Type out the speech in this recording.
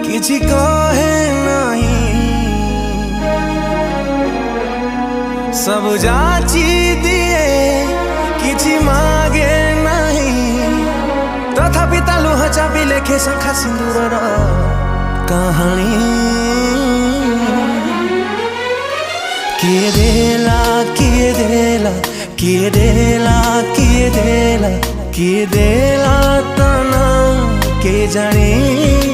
किसी कहे नहीं सब जाची दिए किसी मागे नहीं तथापि तालु हचापी लेखे शंखा सिंदूर कहानी किए देला किए देला किए देला किए देला किए देला तना के जानी